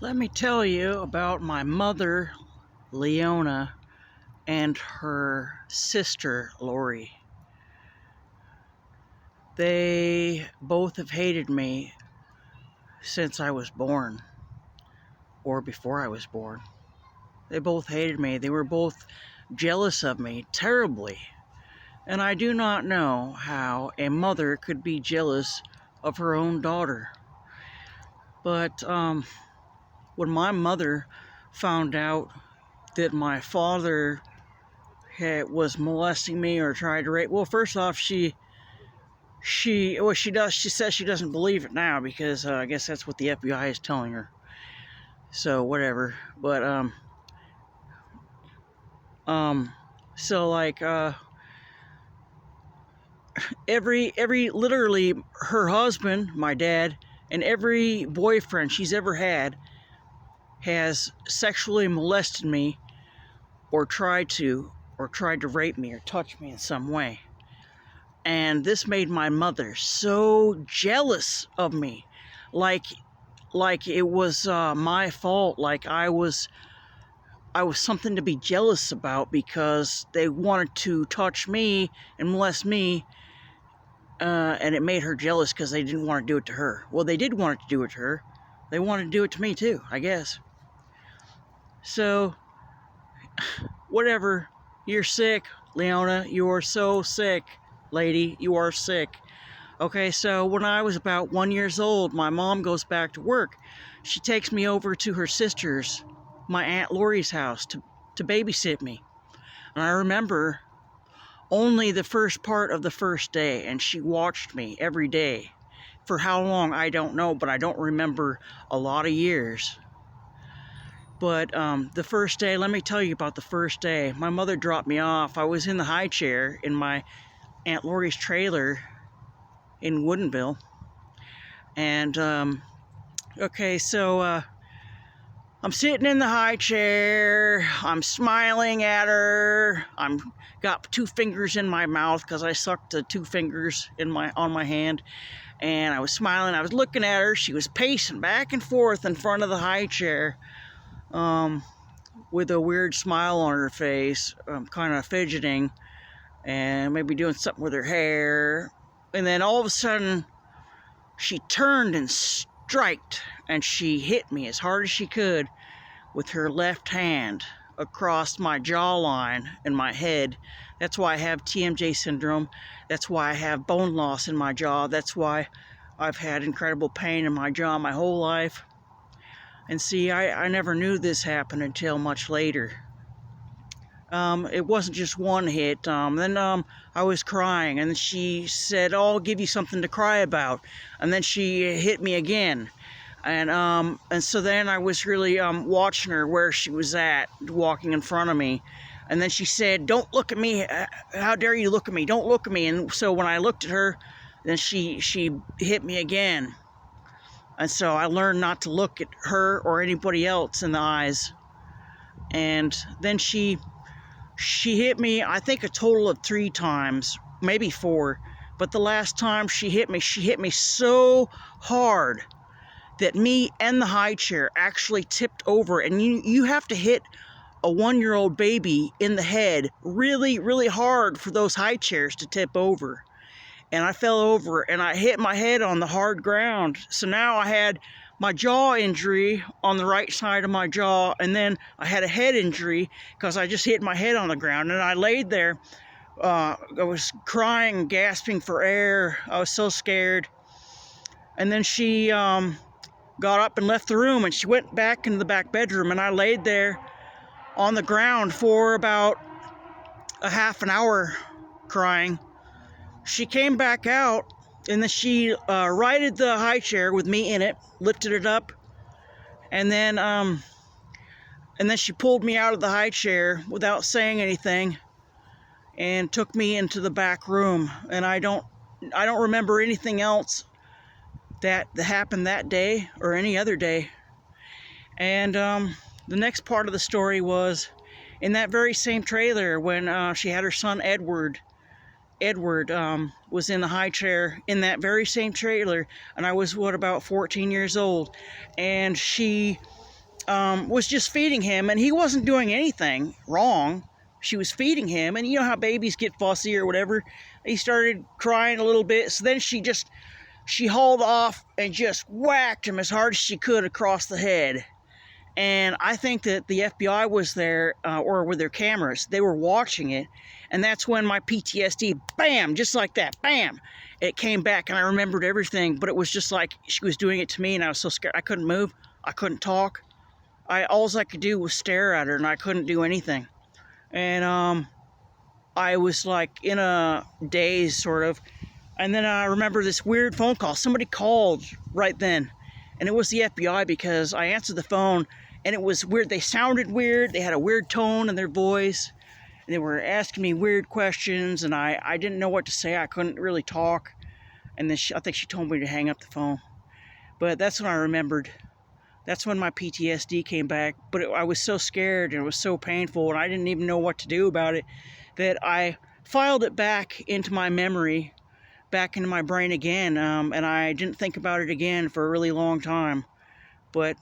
Let me tell you about my mother, Leona, and her sister, Laurie. They both have hated me since I was born, or before I was born. They both hated me. They were both jealous of me terribly. And I do not know how a mother could be jealous of her own daughter. But when my mother found out that my father was molesting me or tried to rape, well, first off, she says she doesn't believe it now because I guess that's what the FBI is telling her. So whatever. But so like every literally her husband, my dad, and every boyfriend she's ever had has sexually molested me or tried to rape me or touch me in some way. And this made my mother so jealous of me, like it was my fault, like I was something to be jealous about because they wanted to touch me and molest me, and it made her jealous because they didn't want to do it to her. Well, they did want to do it to her. They wanted to do it to me too, I guess. So, whatever. You're sick, Leona. You are so sick, lady. You are sick. Okay, so when I was about 1 year old, my mom goes back to work. She takes me over to her sister's, my Aunt Laurie's house, to babysit me. And I remember only the first part of the first day, and she watched me every day. For how long, I don't know, but I don't remember a lot of years. But the first day, let me tell you about the first day. My mother dropped me off. I was in the high chair in my Aunt Laurie's trailer in Woodinville. And, okay, so I'm sitting in the high chair. I'm smiling at her. I'm got 2 fingers in my mouth because I sucked the 2 fingers on my hand. And I was smiling. I was looking at her. She was pacing back and forth in front of the high chair. With a weird smile on her face, kind of fidgeting, and maybe doing something with her hair. And then all of a sudden, she turned and striked, and she hit me as hard as she could with her left hand across my jawline and my head. That's why I have TMJ syndrome. That's why I have bone loss in my jaw. That's why I've had incredible pain in my jaw my whole life. And see, I never knew this happened until much later. It wasn't just one hit. Then I was crying, and she said, "Oh, I'll give you something to cry about." And then she hit me again. And so then I was really watching her where she was at, walking in front of me. And then she said, "Don't look at me. How dare you look at me? Don't look at me." And so when I looked at her, then she hit me again. And so I learned not to look at her or anybody else in the eyes. And then she hit me, I think, a total of 3 times, maybe 4. But the last time she hit me so hard that me and the high chair actually tipped over. And you have to hit a 1-year-old baby in the head really, really hard for those high chairs to tip over. And I fell over and I hit my head on the hard ground. So now I had my jaw injury on the right side of my jaw, and then I had a head injury because I just hit my head on the ground. And I laid there. I was crying, gasping for air. I was so scared. And then she got up and left the room, and she went back into the back bedroom, and I laid there on the ground for about a half an hour crying. She came back out, and then she righted the high chair with me in it, lifted it up, and then she pulled me out of the high chair without saying anything, and took me into the back room. And I don't remember anything else that happened that day or any other day. And the next part of the story was in that very same trailer when she had her son Edward was in the high chair in that very same trailer, and I was about 14 years old, and she was just feeding him, and he wasn't doing anything wrong. She was feeding him, and you know how babies get fussy or whatever. He started crying a little bit, so then she hauled off and just whacked him as hard as she could across the head. And I think that the FBI was there, or with their cameras, they were watching it, and that's when my PTSD, bam, just like that, bam, it came back, and I remembered everything. But it was just like she was doing it to me, and I was so scared. I couldn't move, I couldn't talk. All I could do was stare at her, and I couldn't do anything. And I was like in a daze, sort of. And then I remember this weird phone call. Somebody called right then, and it was the FBI, because I answered the phone, and it was weird. They sounded weird. They had a weird tone in their voice. And they were asking me weird questions, and I didn't know what to say. I couldn't really talk. And then I think she told me to hang up the phone. But that's when I remembered. That's when my PTSD came back. But I was so scared, and it was so painful, and I didn't even know what to do about it, that I filed it back into my memory, back into my brain again, and I didn't think about it again for a really long time. But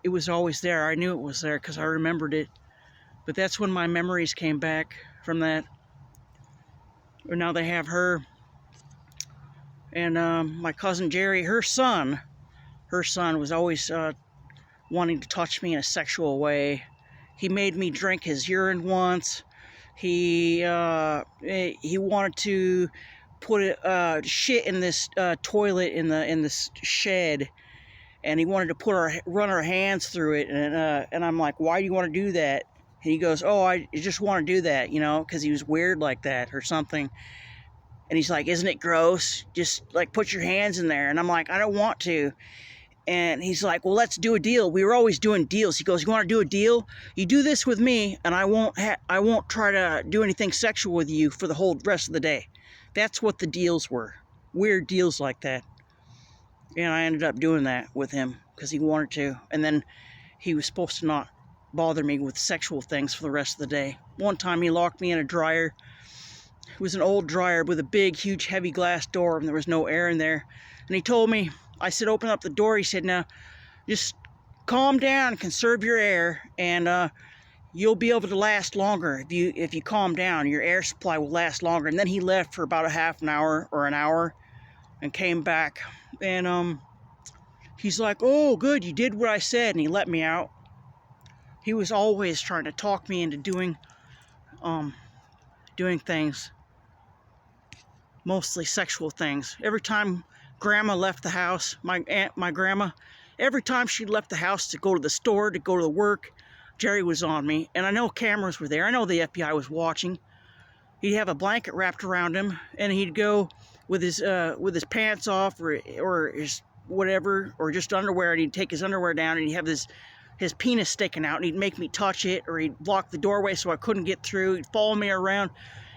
it was always there. I knew it was there because I remembered it. But that's when my memories came back from that. Or now they have her. And my cousin Jerry, her son was always wanting to touch me in a sexual way. He made me drink his urine once. He wanted to put shit in this toilet in this shed, and he wanted to run our hands through it. And I'm like, why do you want to do that? And he goes, oh, I just want to do that, you know, because he was weird like that or something. And he's like, isn't it gross? Just like put your hands in there. And I'm like, I don't want to. And he's like, well, let's do a deal. We were always doing deals. He goes, you want to do a deal? You do this with me, and I won't try to do anything sexual with you for the whole rest of the day. That's what the deals were. Weird deals like that. And I ended up doing that with him because he wanted to. And then he was supposed to not bother me with sexual things for the rest of the day. One time he locked me in a dryer. It was an old dryer with a big, huge, heavy glass door, and there was no air in there. And he told me, I said, open up the door. He said, now, just calm down, conserve your air, and you'll be able to last longer. If you calm down, your air supply will last longer. And then he left for about a half an hour or an hour and came back. And he's like, oh, good, you did what I said, and he let me out. He was always trying to talk me into doing things, mostly sexual things. Every time Grandma left the house, my grandma, every time she left the house to go to the store, to go to work, Jerry was on me. And I know cameras were there. I know the FBI was watching. He'd have a blanket wrapped around him, and he'd go with his pants off or his whatever, or just underwear, and he'd take his underwear down, and he'd have his penis sticking out, and he'd make me touch it, or he'd block the doorway so I couldn't get through. He'd follow me around.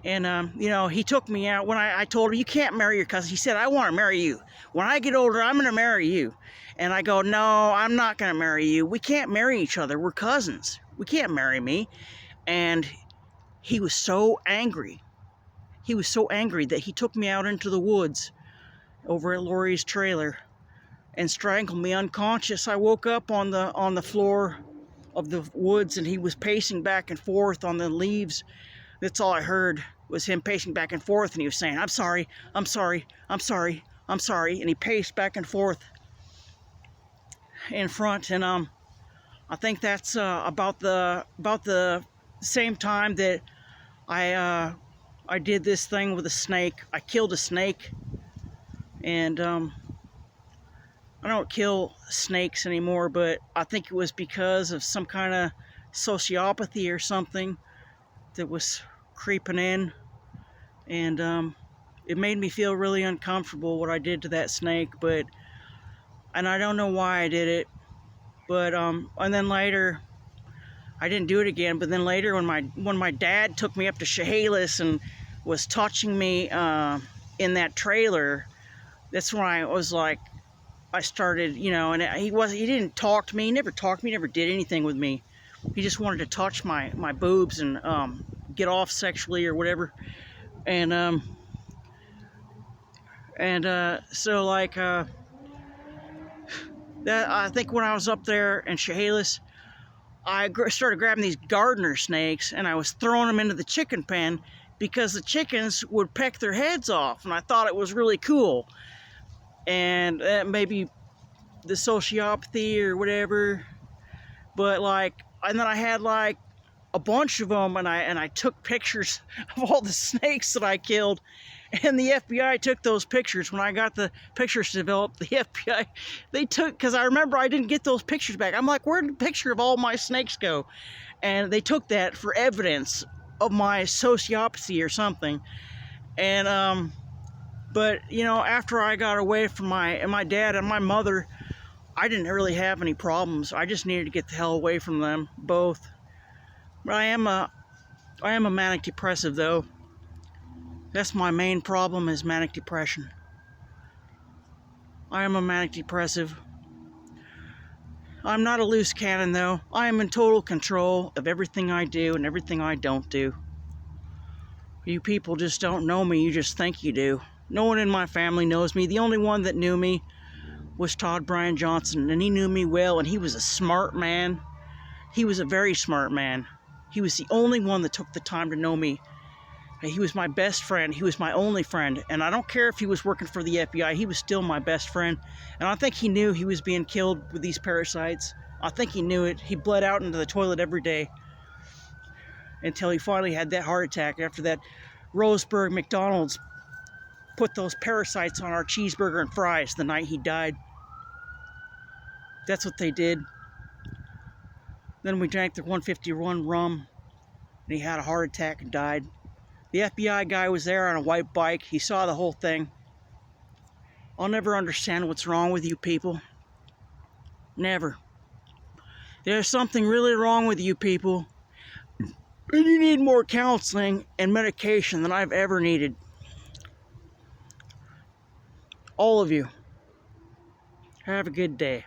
And, you know, he took me out when I told him, you can't marry your cousin. He said, I want to marry you. When I get older, I'm going to marry you. And I go, no, I'm not going to marry you. We can't marry each other. We're cousins. We can't marry me. And he was so angry. He was so angry that he took me out into the woods over at Laurie's trailer and strangled me unconscious. I woke up on the floor of the woods, and he was pacing back and forth on the leaves. That's all I heard was him pacing back and forth, and he was saying, I'm sorry, I'm sorry, I'm sorry, I'm sorry. And he paced back and forth in front. And I think that's about the same time that I did this thing with a snake. I killed a snake, and I don't kill snakes anymore, but I think it was because of some kind of sociopathy or something that was creeping in, and it made me feel really uncomfortable what I did to that snake. And I don't know why I did it, but and then later I didn't do it again. But then later, when my dad took me up to Chehalis and was touching me in that trailer, that's when I was like, I started, you know. And he didn't talk to me. He never talked to me. Never did anything with me. He just wanted to touch my boobs and get off sexually or whatever. And so like That I think when I was up there in Chehalis, I started grabbing these gardener snakes and I was throwing them into the chicken pen because the chickens would peck their heads off, and I thought it was really cool. And maybe the sociopathy or whatever, but like, and then I had like a bunch of them, and I took pictures of all the snakes that I killed, and the FBI took those pictures. When I got the pictures developed, the FBI, they took, because I remember I didn't get those pictures back. I'm like, where'd the picture of all my snakes go? And they took that for evidence of my sociopathy or something. And but you know, after I got away from my dad and my mother, I didn't really have any problems. I just needed to get the hell away from them both. But I am a manic depressive, though. That's my main problem, is manic depression. I am a manic depressive. I'm not a loose cannon, though. I am in total control of everything I do and everything I don't do. You people just don't know me. You just think you do. No one in my family knows me. The only one that knew me was Todd Brian Johnson, and he knew me well, and he was a smart man. He was a very smart man. He was the only one that took the time to know me. He was my best friend. He was my only friend. And I don't care if he was working for the FBI, he was still my best friend. And I think he knew he was being killed with these parasites. I think he knew it. He bled out into the toilet every day until he finally had that heart attack after that Roseburg McDonald's put those parasites on our cheeseburger and fries the night he died. That's what they did. Then we drank the 151 rum, and he had a heart attack and died. The FBI guy was there on a white bike. He saw the whole thing. I'll never understand what's wrong with you people. Never. There's something really wrong with you people. And you need more counseling and medication than I've ever needed. All of you. Have a good day.